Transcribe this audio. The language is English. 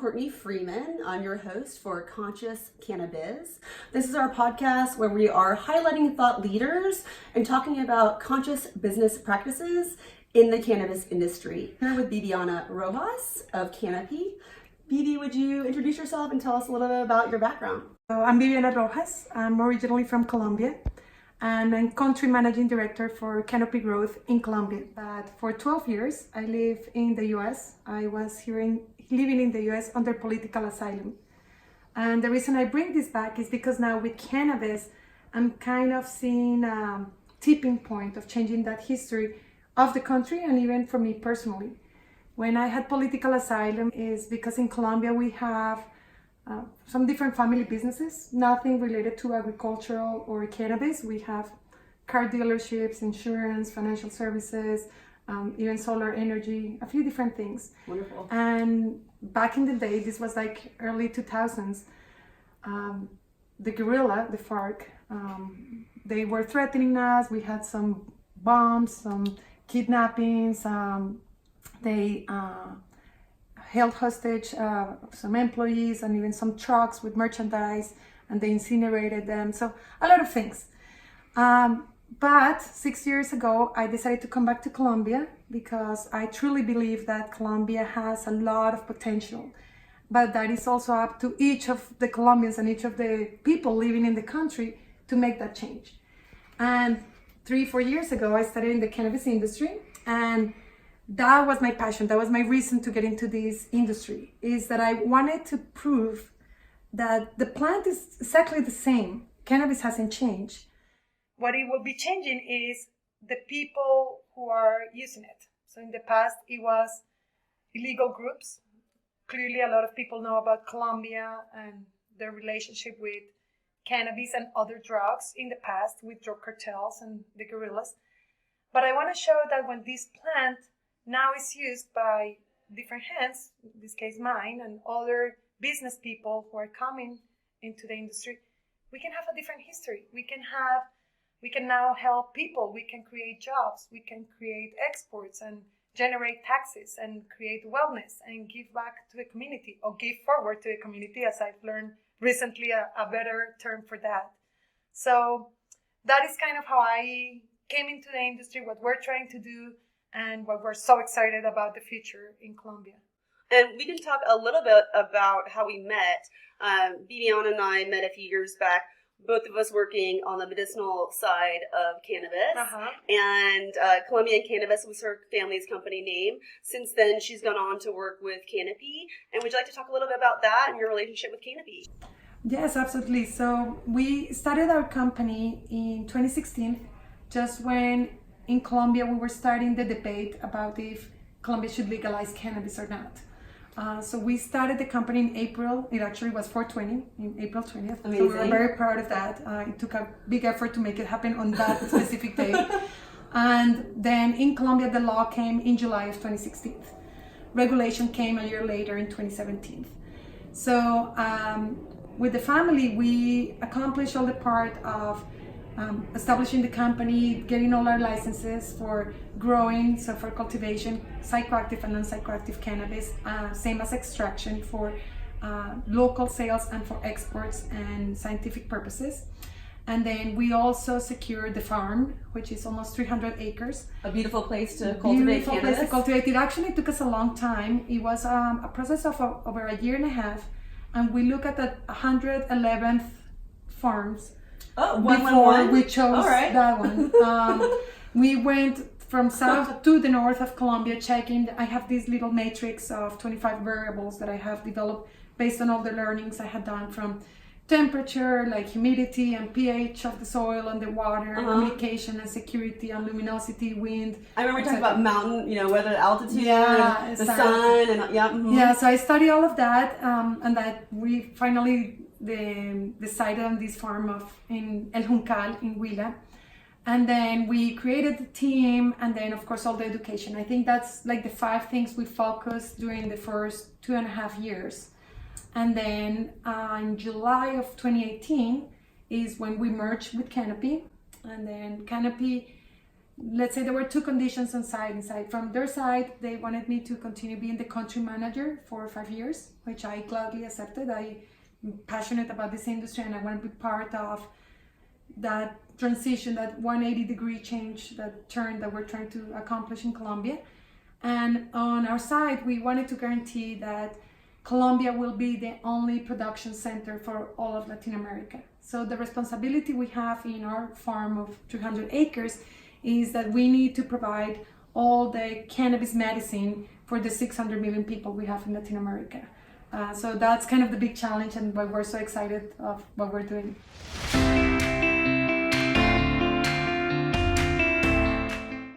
Courtney Freeman. I'm your host for Conscious Cannabiz. This is our podcast where we are highlighting thought leaders and talking about conscious business practices in the cannabis industry. Here with Bibiana Rojas of Canopy. Bibi, would you introduce yourself and tell us a little bit about your background? So I'm Bibiana Rojas. I'm originally from Colombia, and I'm country managing director for Canopy Growth in Colombia. But for 12 years, I live in the US. I was living in the US under political asylum. And the reason I bring this back is because now with cannabis, I'm kind of seeing a tipping point of changing that history of the country and even for me personally. When I had political asylum is because in Colombia we have some different family businesses, nothing related to agricultural or cannabis. We have car dealerships, insurance, financial services, even solar energy, a few different things. Wonderful. And back in the day, this was like early 2000s, the guerrilla, the FARC, they were threatening us. We had some bombs, some kidnappings. They held hostage some employees and even some trucks with merchandise, and they incinerated them. So a lot of things. But 6 years ago, I decided to come back to Colombia because I truly believe that Colombia has a lot of potential, but that is also up to each of the Colombians and each of the people living in the country to make that change. And 3-4 years ago, I started in the cannabis industry, and that was my passion. That was my reason to get into this industry, is that I wanted to prove that the plant is exactly the same. Cannabis hasn't changed. What it will be changing is the people who are using it. So in the past, it was illegal groups. Clearly, a lot of people know about Colombia and their relationship with cannabis and other drugs in the past with drug cartels and the guerrillas. But I want to show that when this plant now is used by different hands, in this case mine, and other business people who are coming into the industry, we can have a different history. We can now help people, we can create jobs, we can create exports and generate taxes and create wellness and give back to the community, or give forward to the community, as I've learned recently a better term for that. So that is kind of how I came into the industry, what we're trying to do, and what we're so excited about the future in Colombia. And we can talk a little bit about how we met. Bibiana and I met a few years back, both of us working on the medicinal side of cannabis. And Colombian Cannabis was her family's company name. Since then, she's gone on to work with Canopy. And would you like to talk a little bit about that and your relationship with Canopy? Yes, absolutely. So we started our company in 2016, just when in Colombia we were starting the debate about if Colombia should legalize cannabis or not. So we started the company in April. It actually was 4/20, in April 20th. Amazing. So we were very proud of that. It took a big effort to make it happen on that specific day. And then in Colombia, the law came in July of 2016. Regulation came a year later in 2017. So with the family, we accomplished all the part of establishing the company, getting all our licenses for growing, so for cultivation, psychoactive and non-psychoactive cannabis, same as extraction for local sales and for exports and scientific purposes. And then we also secured the farm, which is almost 300 acres. A beautiful place to cultivate cannabis. Place to cultivate. It actually took us a long time. It was a process of over a year and a half, and we look at the 111th farms. Oh, before we chose right. that one. We went from south to the north of Colombia checking. I have this little matrix of 25 variables that I have developed based on all the learnings I had done from temperature, like humidity and pH of the soil and the water, communication and security and luminosity, wind. I remember talking about mountain, weather, altitude, Yeah, the sun, and Yeah, so I studied all of that, and that we finally decided on this farm in El Juncal in Huila. And then we created the team, and then of course all the education. I think that's like the 5 things we focused during the first 2.5 years. And then in July of 2018 is when we merged with Canopy. And then Canopy let's say there were two conditions on side and side. From their side, they wanted me to continue being the country manager for 5 years, which I gladly accepted. I'm passionate about this industry and I want to be part of that transition, that 180-degree change, that turn that we're trying to accomplish in Colombia. And on our side, we wanted to guarantee that Colombia will be the only production center for all of Latin America. So the responsibility we have in our farm of 300 acres is that we need to provide all the cannabis medicine for the 600 million people we have in Latin America. So that's kind of the big challenge and why we're so excited of what we're doing.